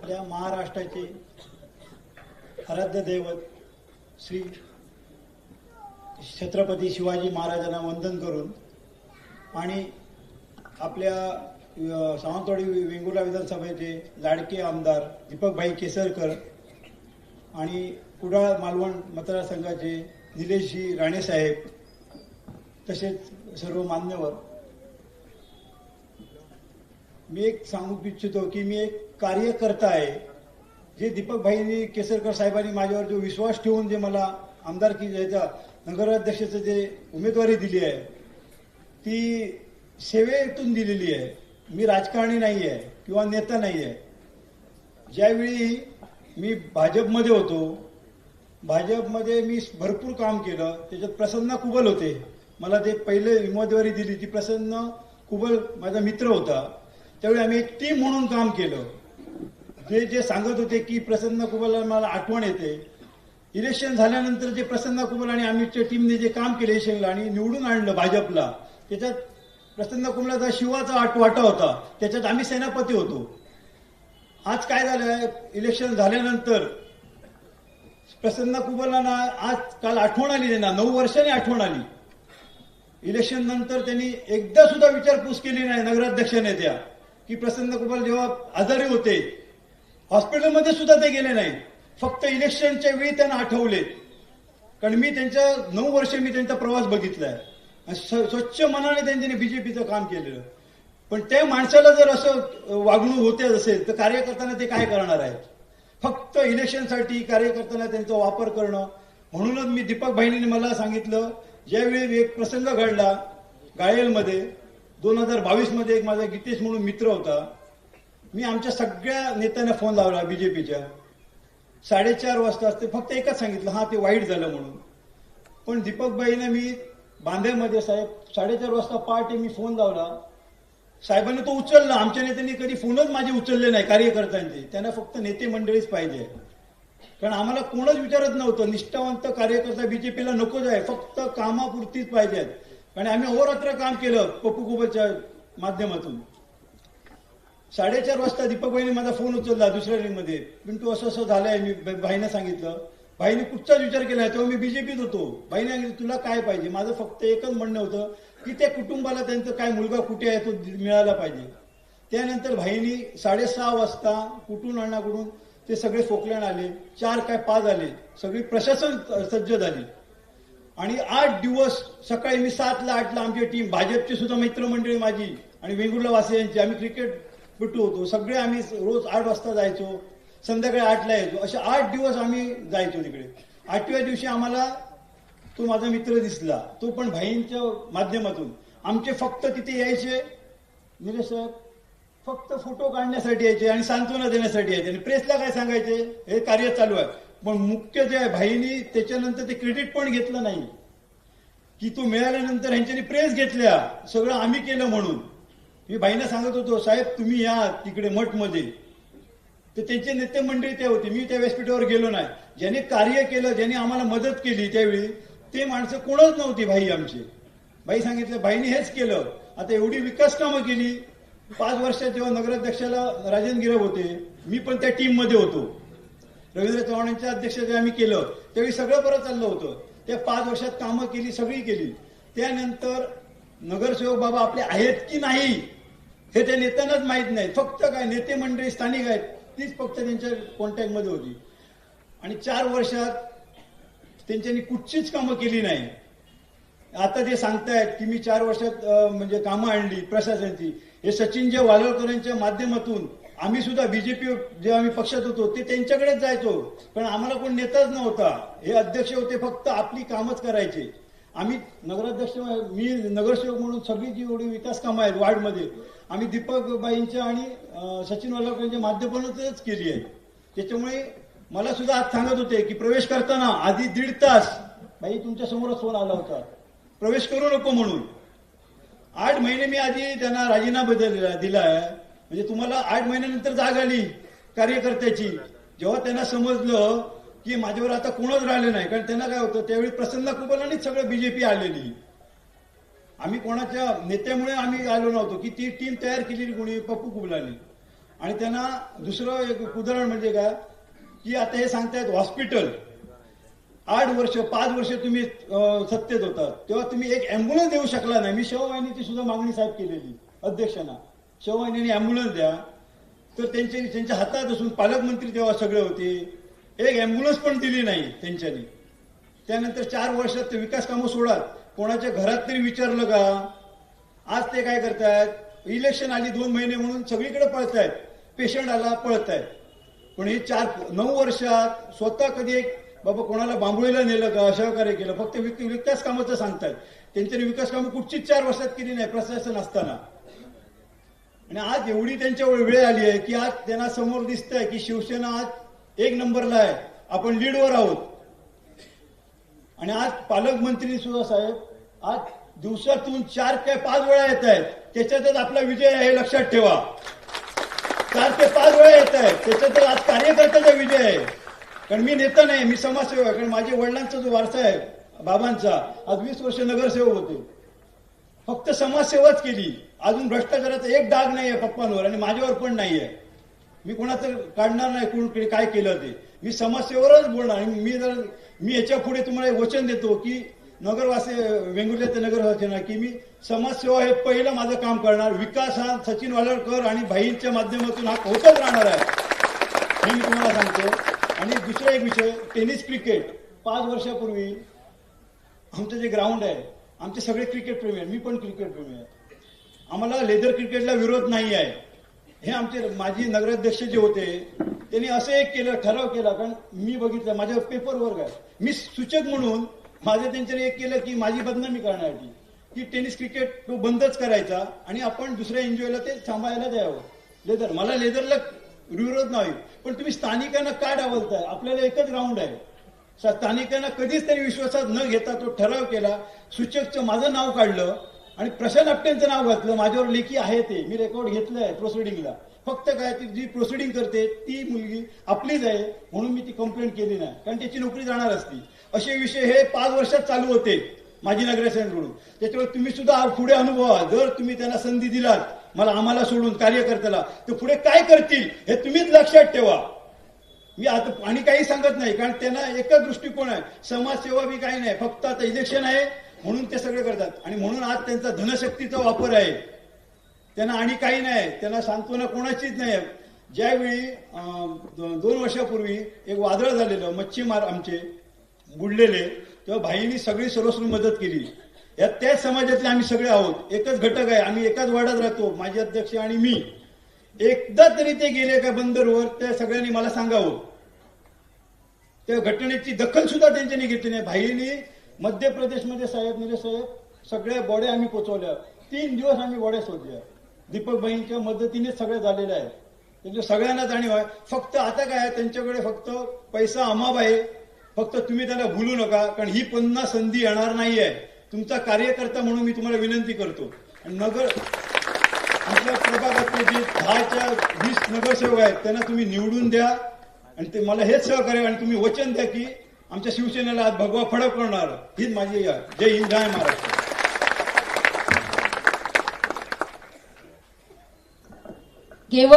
आपल्या महाराष्ट्राचे आराध्य दैवत श्री छत्रपती शिवाजी महाराजांना वंदन करून आणि आपल्या सावंतवाडी वेंगुर्ला विधानसभेचे लाडके आमदार दीपकभाई केसरकर आणि कुडाळ मालवण मतदारसंघाचे निलेशजी राणेसाहेब तसेच सर्व मान्यवर, मी एक सांगू इच्छितो की मी एक कार्यकर्ता आहे. जे दीपकभाईंनी केसरकर साहेबांनी माझ्यावर जो विश्वास ठेवून जे मला आमदारकी नगराध्यक्षाचं जे उमेदवारी दिली आहे ती सेवेतून दिलेली आहे. मी राजकारणी नाही आहे किंवा नेता नाही आहे. ज्यावेळी मी भाजपमध्ये होतो, भाजपमध्ये मी भरपूर काम केलं. त्याच्यात प्रसन्न कुबल होते. मला ते पहिले उमेदवारी दिली ती प्रसन्न कुबल माझा मित्र होता. त्यावेळी आम्ही एक टीम म्हणून काम केलं. जे जे सांगत होते की प्रसन्न कुबल मला आठवण येते. इलेक्शन झाल्यानंतर जे प्रसन्न कुबल आणि आमच्या टीमने जे काम केले इलेक्शनला आणि निवडून आणलं भाजपला, त्याच्यात प्रसन्न कुबलाचा शिवाचा वाटा होता. त्याच्यात आम्ही सेनापती होतो. आज काय झालं, इलेक्शन झाल्यानंतर प्रसन्न कुबलांना आज काल आठवण आली, त्यांना 9 वर्षांनी आठवण आली. इलेक्शन नंतर त्यांनी एकदा सुद्धा विचारपूस केली नाही नगराध्यक्षाने त्या की प्रसन्न कुबल जेव्हा आजारी होते हॉस्पिटलमध्ये सुद्धा ते गेले नाही. फक्त इलेक्शनच्या वेळी त्यांना आठवले. कारण मी त्यांच्या 9 वर्ष मी त्यांचा प्रवास बघितलाय. स्वच्छ मनाने त्यांनी बीजेपीचं काम केलेलं. पण त्या माणसाला जर असं वागणूक होते असेल तर कार्यकर्त्यांना ते काय करणार आहेत. फक्त इलेक्शनसाठी कार्यकर्त्यांना त्यांचा वापर करणं. म्हणूनच मी दीपकभाईंनी मला सांगितलं, ज्यावेळी एक प्रसंग घडला गाळेलमध्ये 2022 मध्ये, एक माझा गीतेश म्हणून मित्र होता. मी आमच्या सगळ्या नेत्यांना फोन लावला बीजेपीच्या. 4:30 वाजता असते फक्त एकच सांगितलं, हा ते वाईट झालं म्हणून. पण दीपकभाईने मी बांद्यामध्ये साहेब 4:30 वाजता पहाटे मी फोन लावला. साहेबांनी तो उचलला. आमच्या नेत्यांनी कधी फोनच माझे उचलले नाही कार्यकर्त्यांचे. त्यांना फक्त नेते मंडळीच पाहिजे. कारण आम्हाला कोणच विचारत नव्हतं. निष्ठावंत कार्यकर्ता बीजेपीला नकोच आहे, फक्त कामापुरतीच पाहिजेत. आणि आम्ही अहोरात्र काम केलं पप्पू कुबलच्या माध्यमातून. 4:30 वाजता दीपकभाईने माझा फोन उचलला दुसऱ्या रिंगमध्ये. पिंटू असं असं झालंय. मी भाईने सांगितलं. भाईने कुठचाच विचार केला नाही. तेव्हा मी बीजेपीत होतो. भाईने सांगितलं तुला काय पाहिजे. माझं फक्त एकच म्हणणं होतं की त्या कुटुंबाला त्यांचं काय मुलगा कुठे आहे तो मिळाला पाहिजे. त्यानंतर भाईनी 6:30 वाजता कुठून आणण्याकडून ते सगळे फोकलॅन आले. 4 काय 5 आले. सगळी प्रशासन सज्ज झाली. आणि 8 दिवस सकाळी मी 7ला 8ला आमची टीम, भाजपची सुद्धा मित्रमंडळी माझी आणि वेंगुर्ला वासियांची, आम्ही क्रिकेटपटू होतो. सगळे आम्ही रोज 8 वाजता जायचो, संध्याकाळी 8ला यायचो. असे 8 दिवस आम्ही जायचो तिकडे. 8व्या दिवशी आम्हाला तो माझा मित्र दिसला. तो पण भाईंच्या माध्यमातून. आमचे फक्त तिथे यायचे निलेश साहेब फक्त फोटो काढण्यासाठी यायचे आणि सांत्वना देण्यासाठी यायचे. आणि प्रेसला काय सांगायचे, हे कार्य चालू आहे. पण मुख्य जे आहे भाईंनी त्याच्यानंतर ते क्रेडिट पण घेतलं नाही की तो मिळाल्यानंतर ह्यांच्यानी प्रेस घेतल्या, सगळं आम्ही केलं म्हणून. मी भाईंना सांगत होतो, साहेब तुम्ही या तिकडे मठमध्ये. तर त्यांचे नेते मंडळी ते होते. मी त्या व्यासपीठावर गेलो नाही. ज्यांनी कार्य केलं, ज्यांनी आम्हाला मदत केली त्यावेळी ते माणसं कोणच नव्हती भाई आमचे. भाई सांगितलं भाईनी हेच केलं. आता एवढी विकास कामं केली. 5 वर्षात जेव्हा नगराध्यक्षाला राजेंद्र गिरब होते, मी पण त्या टीम मध्ये होतो. रवींद्र चव्हाणांच्या अध्यक्षतेने आम्ही केलं. त्यावेळी सगळं बरं चाललं होतं. त्या 5 वर्षात कामं केली, सगळी केली. त्यानंतर नगरसेवक बाबा आपले आहेत की नाही हे त्या नेत्यांनाच माहीत नाही. फक्त काय नेते मंडळी स्थानिक आहेत तीच फक्त त्यांच्या कॉन्टॅक्टमध्ये होती. आणि 4 वर्षात त्यांच्यानी कुठचीच कामं केली नाही. आता ते सांगतायत की मी 4 वर्षात म्हणजे कामं आणली प्रशासनाची. हे सचिनजी वालवकरांच्या माध्यमातून आम्ही सुद्धा बीजेपी जेव्हा आम्ही पक्षात होतो ते त्यांच्याकडेच जायचो. पण आम्हाला कोण नेताच नव्हता. हे अध्यक्ष होते, फक्त आपली कामच करायचे. आम्ही नगराध्यक्ष, मी नगरसेवक म्हणून सगळी जी एवढी विकास कामं आहेत वार्डमध्ये आम्ही दीपकबाईंच्या आणि सचिन वालवकरांच्या माध्यमातूनच केली आहे. त्याच्यामुळे मला सुद्धा आज सांगत होते की प्रवेश करताना आधी 1.5 तास भाई तुमच्या समोरच फोन आला होता प्रवेश करू नको म्हणून. 8 महिने मी आधी त्यांना राजीनामा दिला आहे. म्हणजे तुम्हाला 8 महिन्यानंतर जाग आली कार्यकर्त्याची. जेव्हा त्यांना समजलं की माझ्यावर आता कोणच राहिले नाही. कारण त्यांना काय होतं त्यावेळी प्रसन्न कुबलांनीच सगळं बीजेपी आलेली. आम्ही कोणाच्या नेत्यामुळे आम्ही आलो नव्हतो की ती टीम तयार केलेली कोणी पप्पू कुबलांनी. आणि त्यांना दुसरं एक उदाहरण म्हणजे काय की आता हे सांगतायत हॉस्पिटल 8 वर्ष 5 वर्ष तुम्ही सत्तेत होता तेव्हा तुम्ही एक अँब्युलन्स देऊ शकला नाही. मी शेववाहिनीची सुद्धा मागणी साहेब केलेली अध्यक्षांना, शेववाहिनीने अँब्युलन्स द्या. तर त्यांच्या हातात असून पालकमंत्री तेव्हा सगळे होते, एक अँब्युलन्स पण दिली नाही त्यांच्यानी. त्यानंतर 4 वर्षात विकास कामं सोडात, कोणाच्या घरात तरी विचारलं का? आज ते काय करतायत, इलेक्शन आली 2 महिने म्हणून सगळीकडे पळतायत, पेशंट आला पळतायत. पण हे 9 वर्षात स्वतः कधी एक बाबा कोणाला बांबोळीला नेलं का, सहकार्य केलं? फक्त विकास कामाचं सांगतायत. त्यांच्यानी विकास कामं कुठचीच 4 वर्षात केली नाही प्रशासन असताना. आणि आज एवढी त्यांच्यावर वेळ आली आहे की आज त्यांना समोर दिसतंय की शिवसेना आज 1 नंबरला आहे, आपण लीडवर आहोत. आणि आज पालकमंत्री सुद्धा साहेब आज दिवसातून 4 ते 5 वेळा येत आहेत, त्याच्यातच आपला विजय आहे हे लक्षात ठेवा. 4 ते 5 वेळा येत आहेत, त्याच्यातच आज कार्यकर्त्याचा विजय आहे. कारण मी नेता नाही, मी समाजसेवक आहे. कारण माझ्या वडिलांचा जो वारसा आहे बाबांचा, आज 20 वर्ष नगरसेवक होते, फक्त समाजसेवाच केली. अजून भ्रष्टाचाराचा एक डाग नाही आहे पप्पांवर आणि माझ्यावर पण नाही आहे. मी कोणाचं काढणार नाही कोण काय केलं ते, मी समाजसेवेवरच बोलणार. मी याच्या पुढे तुम्हाला वचन देतो की नगरवासी वेंगुर्ल्याचे नगरवासींना की मी समाजसेवा हे पहिलं माझं काम करणार. विकास हा सचिन वालरकर आणि भाईंच्या माध्यमातून हा होतच राहणार आहे हे मी तुम्हाला सांगतो. आणि दुसरा एक विषय, टेनिस क्रिकेट. 5 वर्षापूर्वी आमचं जे ग्राउंड आहे, आमचे सगळे क्रिकेट प्रेमी आहेत, मी पण क्रिकेट प्रेमी आहे. आम्हाला लेदर क्रिकेटला विरोध नाही आहे. हे आमचे माजी नगराध्यक्ष जे होते त्यांनी असं एक केलं, ठराव केला. कारण मी बघितलं, माझ्या पेपर वर्ग आहे, मी सूचक म्हणून माझं त्यांच्याने एक केलं की माझी बदनामी करण्यासाठी की टेनिस क्रिकेट तो बंदच करायचा आणि आपण दुसऱ्या एन्जॉयला ते सांभाळायला द्यावं. लेदर, मला लेदरला विरोध नाही, पण तुम्ही स्थानिकांना का डावलताय? आपल्याला एकच ग्राउंड आहे. स्थानिकांना कधीच त्यांनी विश्वासात न घेता तो ठराव केला. सूचकचं माझं नाव काढलं आणि प्रशांत आपटेंचं नाव घातलं. माझ्यावर लेखी आहे ते, मी रेकॉर्ड घेतलंय प्रोसिडिंगला. फक्त काय, ती जी प्रोसिडिंग करते ती मुलगी आपलीच आहे म्हणून मी ती कंप्लेंट केली नाही, कारण त्याची नोकरी जाणार असती. असे विषय हे 5 वर्षात चालू होते माजी नगरसेवकांकडून. त्याच्यामुळे तुम्ही सुद्धा पुढे अनुभवा. जर तुम्ही त्यांना संधी दिलात आम्हाला सोडून कार्यकर्त्याला, तर पुढे काय करतील हे तुम्हीच लक्षात ठेवा. मी आता आणि काही सांगत नाही, कारण त्यांना एकच दृष्टिकोन आहे, समाजसेवा बी काही नाही, फक्त आता इलेक्शन आहे म्हणून ते सगळे करतात. आणि म्हणून आज त्यांचा धनशक्तीचा वापर आहे, त्यांना आणि काही नाही, त्यांना सांत्वना कोणाचीच नाही. ज्यावेळी 2 वर्षापूर्वी एक वादळ झालेलं, मच्छीमार आमचे बुडलेले, तेव्हा भाईंनी सगळी सर्वस्वी मदत केली. या त्याच समाजातले आम्ही सगळे आहोत, एकच घटक आहे, आम्ही एकाच वाड्यात राहतो, माझे अध्यक्ष आणि मी. एकदा तरी ते गेले का बंदरवर, त्या सगळ्यांनी मला सांगावं. त्या घटनेची दखल सुद्धा त्यांच्यानी घेतली नाही. भाईंनी मध्य प्रदेशमध्ये साहेब, निलेश साहेब, सगळ्या बॉड्या आम्ही पोचवल्या. 3 दिवस आम्ही बॉड्या शोधल्या. दीपक भाईंच्या मदतीने सगळं झालेलं आहे. त्यांच्या सगळ्यांना जाणीव आहे. फक्त आता काय, त्यांच्याकडे फक्त पैसा अमाप आहे. फक्त तुम्ही त्यांना भूलू नका, कारण ही पुन्हा संधी येणार नाहीये. तुमचा कार्यकर्ता म्हणून मी तुम्हाला विनंती करतो. आपल्या प्रभागातले जे 10च्या 20 नगरसेवक आहेत त्यांना तुम्ही निवडून द्या आणि ते मला हेच सहकार्य, आणि तुम्ही वचन द्या की आमच्या शिवसेनेला आज भगवा फडक करणार. हीच माझी जय हिंद, जय महाराष्ट्र. केवळ